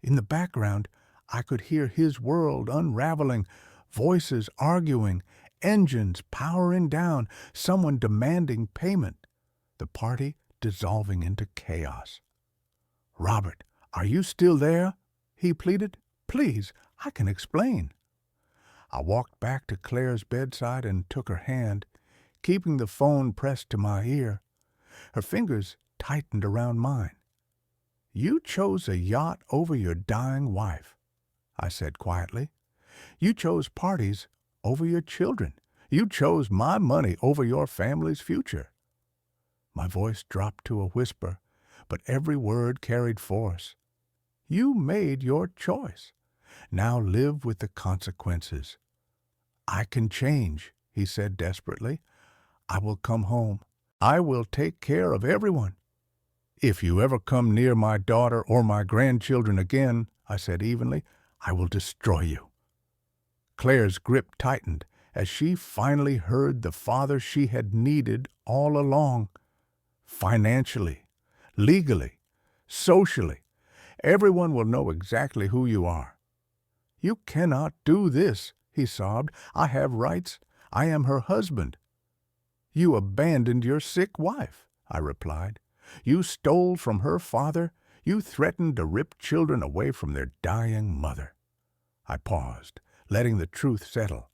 S1: In the background, I could hear his world unraveling, voices arguing, engines powering down, someone demanding payment, the party dissolving into chaos. "Robert, are you still there?" he pleaded. "Please, I can explain." I walked back to Claire's bedside and took her hand, keeping the phone pressed to my ear. Her fingers tightened around mine. "You chose a yacht over your dying wife," I said quietly. "You chose parties over your children. You chose my money over your family's future." My voice dropped to a whisper, but every word carried force. "You made your choice. Now live with the consequences." "I can change," he said desperately. "I will come home. I will take care of everyone." "If you ever come near my daughter or my grandchildren again," I said evenly, "I will destroy you." Claire's grip tightened as she finally heard the father she had needed all along. Financially, legally, socially, everyone will know exactly who you are. "You cannot do this," he sobbed. "I have rights. I am her husband." "You abandoned your sick wife," I replied. "You stole from her father. You threatened to rip children away from their dying mother." I paused, letting the truth settle.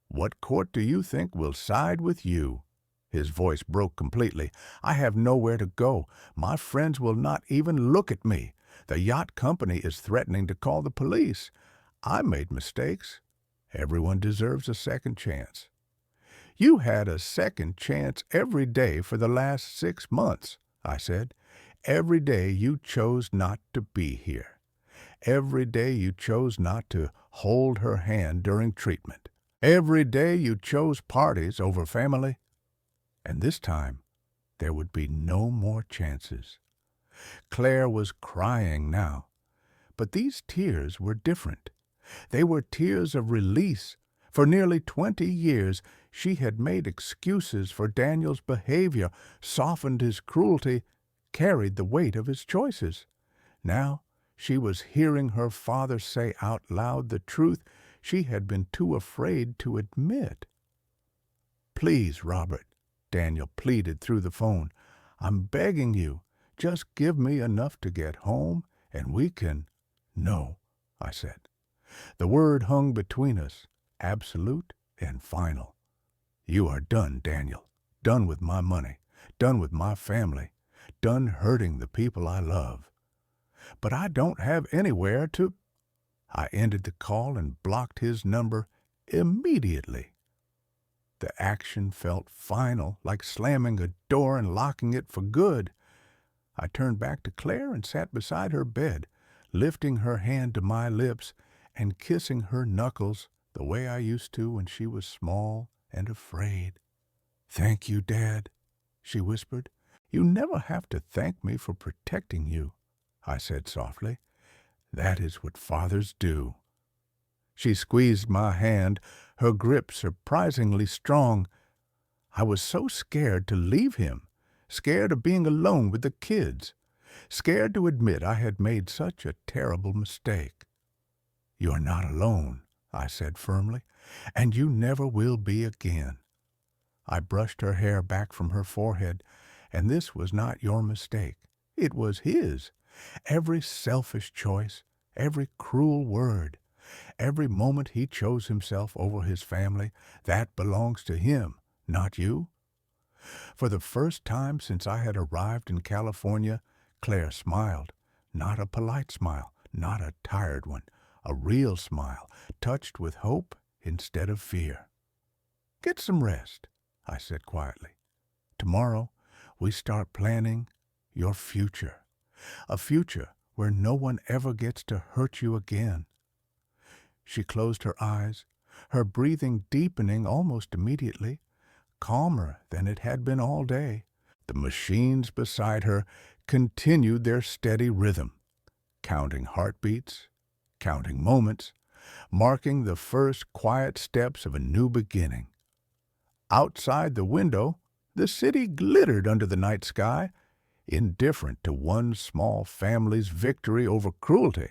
S1: "What court do you think will side with you?" His voice broke completely. "I have nowhere to go. My friends will not even look at me. The yacht company is threatening to call the police. I made mistakes. Everyone deserves a second chance." "You had a second chance every day for the last 6 months," I said. "Every day you chose not to be here. Every day you chose not to hold her hand during treatment. Every day you chose parties over family. And this time, there would be no more chances." Claire was crying now, but these tears were different. They were tears of release. For nearly 20 years, she had made excuses for Daniel's behavior, softened his cruelty, carried the weight of his choices. Now she was hearing her father say out loud the truth she had been too afraid to admit. "Please, Robert," Daniel pleaded through the phone. "I'm begging you. Just give me enough to get home, and we can—" "No," I said. The word hung between us, absolute and final. "You are done, Daniel. Done with my money. Done with my family. Done hurting the people I love. But I don't have anywhere to—" I ended the call and blocked his number immediately. The action felt final, like slamming a door and locking it for good. I turned back to Claire and sat beside her bed, lifting her hand to my lips and kissing her knuckles the way I used to when she was small and afraid. "Thank you, Dad," she whispered. "You never have to thank me for protecting you," I said softly. "That is what fathers do." She squeezed my hand, her grip surprisingly strong. I was so scared to leave him, scared of being alone with the kids, scared to admit I had made such a terrible mistake. "You're not alone," I said firmly, "and you never will be again." I brushed her hair back from her forehead, and this was not your mistake. It was his. Every selfish choice, every cruel word, every moment he chose himself over his family, that belongs to him, not you. For the first time since I had arrived in California, Claire smiled. Not a polite smile, not a tired one, a real smile, touched with hope instead of fear. "Get some rest," I said quietly. "Tomorrow we start planning your future, a future where no one ever gets to hurt you again." She closed her eyes, her breathing deepening almost immediately, calmer than it had been all day. The machines beside her continued their steady rhythm, counting heartbeats, counting moments, marking the first quiet steps of a new beginning. Outside the window, the city glittered under the night sky, indifferent to one small family's victory over cruelty.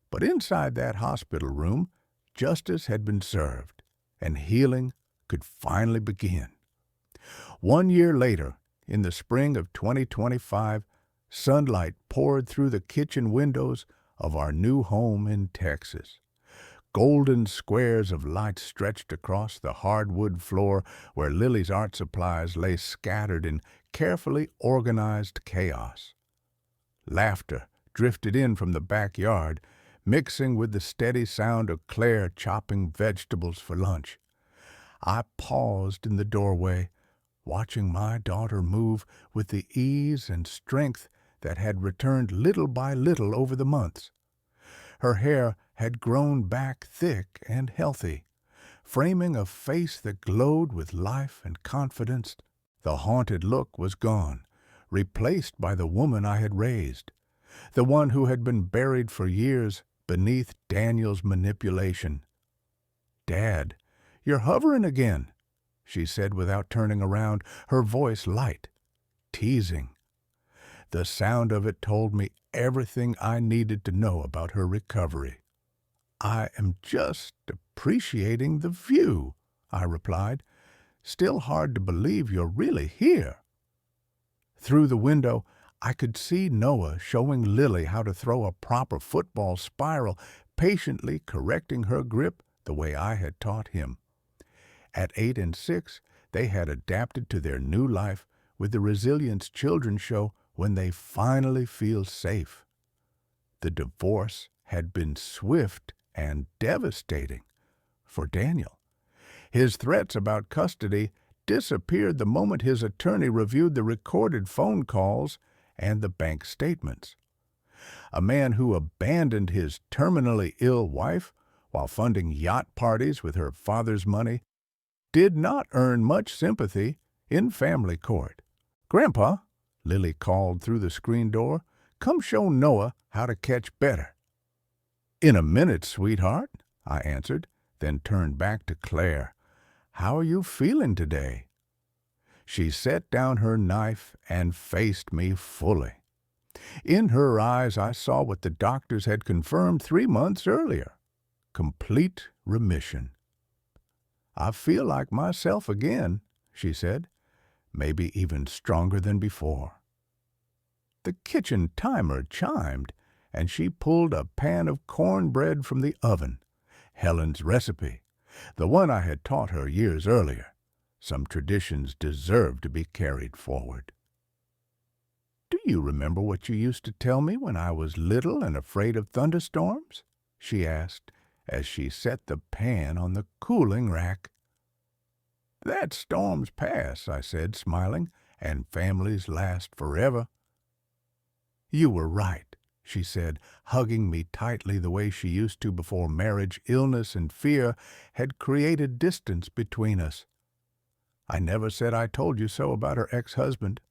S1: But inside that hospital room, justice had been served, and healing could finally begin. 1 year later, in the spring of 2025, sunlight poured through the kitchen windows of our new home in Texas. Golden squares of light stretched across the hardwood floor where Lily's art supplies lay scattered in carefully organized chaos. Laughter drifted in from the backyard, mixing with the steady sound of Claire chopping vegetables for lunch. I paused in the doorway, watching my daughter move with the ease and strength that had returned little by little over the months. Her hair had grown back thick and healthy, framing a face that glowed with life and confidence. The haunted look was gone, replaced by the woman I had raised, the one who had been buried for years beneath Daniel's manipulation. "Dad, you're hovering again," she said without turning around, her voice light, teasing. The sound of it told me everything I needed to know about her recovery. "I am just appreciating the view," I replied. "Still hard to believe you're really here." Through the window, I could see Noah showing Lily how to throw a proper football spiral, patiently correcting her grip the way I had taught him. At 8 and 6, they had adapted to their new life with the resilience children show when they finally feel safe. The divorce had been swift and devastating for Daniel. His threats about custody disappeared the moment his attorney reviewed the recorded phone calls and the bank statements. A man who abandoned his terminally ill wife while funding yacht parties with her father's money did not earn much sympathy in family court. "Grandpa," Lily called through the screen door, "come show Noah how to catch better." "In a minute, sweetheart," I answered, then turned back to Claire. "How are you feeling today?" She set down her knife and faced me fully. In her eyes I saw what the doctors had confirmed 3 months earlier: complete remission. "I feel like myself again," she said, "maybe even stronger than before." The kitchen timer chimed, and she pulled a pan of cornbread from the oven. Helen's recipe, the one I had taught her years earlier. Some traditions deserve to be carried forward. "Do you remember what you used to tell me when I was little and afraid of thunderstorms?" she asked as she set the pan on the cooling rack. That storms pass, I said, smiling, and families last forever. You were right, she said, hugging me tightly the way she used to before marriage. Illness and fear had created distance between us. I never said I told you so about her ex-husband.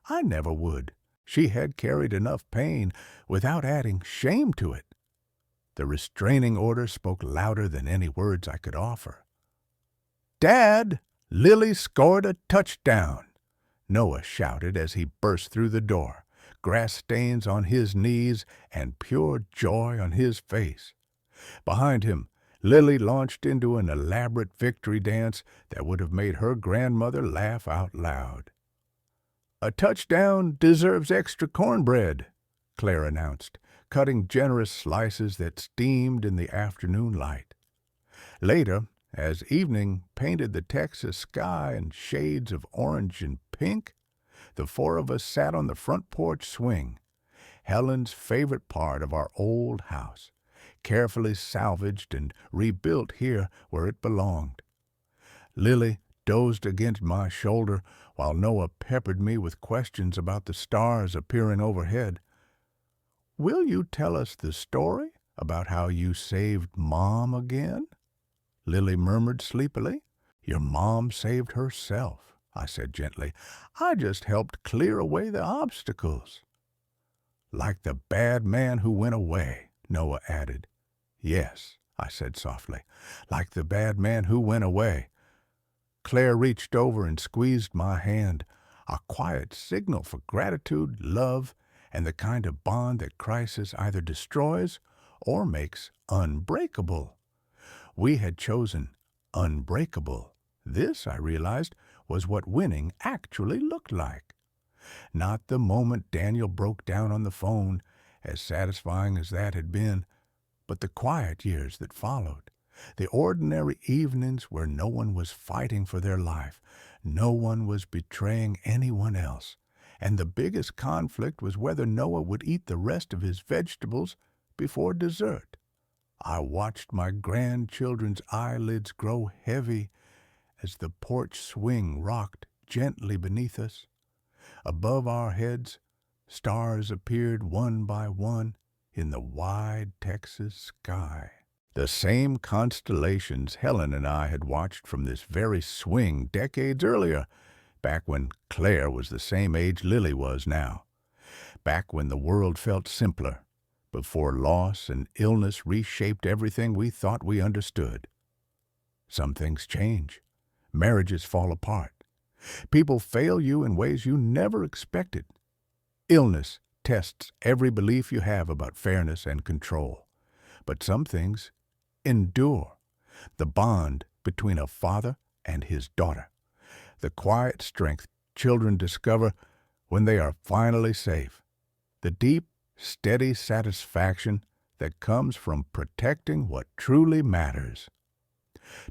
S1: I never would. She had carried enough pain without adding shame to it. The restraining order spoke louder than any words I could offer. "Dad, Lily scored a touchdown!" Noah shouted as he burst through the door, grass stains on his knees and pure joy on his face. Behind him, Lily launched into an elaborate victory dance that would have made her grandmother laugh out loud. "A touchdown deserves extra cornbread," Claire announced, cutting generous slices that steamed in the afternoon light. Later, as evening painted the Texas sky in shades of orange and pink, the four of us sat on the front porch swing, Helen's favorite part of our old house, carefully salvaged and rebuilt here where it belonged. Lily dozed against my shoulder while Noah peppered me with questions about the stars appearing overhead. "Will you tell us the story about how you saved Mom again?" Lily murmured sleepily. "Your mom saved herself," I said gently. "I just helped clear away the obstacles." "Like the bad man who went away," Noah added. "Yes," I said softly, "like the bad man who went away." Claire reached over and squeezed my hand, a quiet signal for gratitude, love, and the kind of bond that crisis either destroys or makes unbreakable. We had chosen unbreakable. This, I realized, was what winning actually looked like. Not the moment Daniel broke down on the phone, as satisfying as that had been, but the quiet years that followed. The ordinary evenings where no one was fighting for their life, no one was betraying anyone else, and the biggest conflict was whether Noah would eat the rest of his vegetables before dessert. I watched my grandchildren's eyelids grow heavy as the porch swing rocked gently beneath us. Above our heads, stars appeared one by one in the wide Texas sky. The same constellations Helen and I had watched from this very swing decades earlier, back when Claire was the same age Lily was now, back when the world felt simpler, before loss and illness reshaped everything we thought we understood. Some things change. Marriages fall apart. People fail you in ways you never expected. Illness tests every belief you have about fairness and control. But some things endure. The bond between a father and his daughter. The quiet strength children discover when they are finally safe. The deep, steady satisfaction that comes from protecting what truly matters.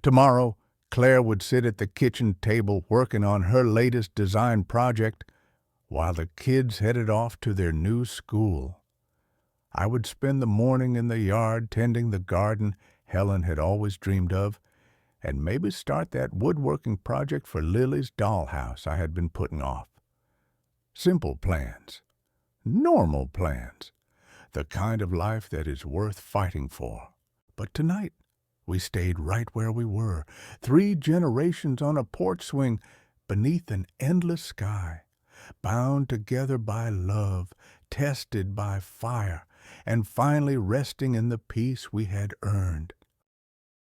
S1: Tomorrow, Claire would sit at the kitchen table working on her latest design project while the kids headed off to their new school. I would spend the morning in the yard tending the garden Helen had always dreamed of, and maybe start that woodworking project for Lily's dollhouse I had been putting off. Simple plans. Normal plans. The kind of life that is worth fighting for. But tonight, we stayed right where we were, 3 generations on a porch swing beneath an endless sky, bound together by love, tested by fire, and finally resting in the peace we had earned.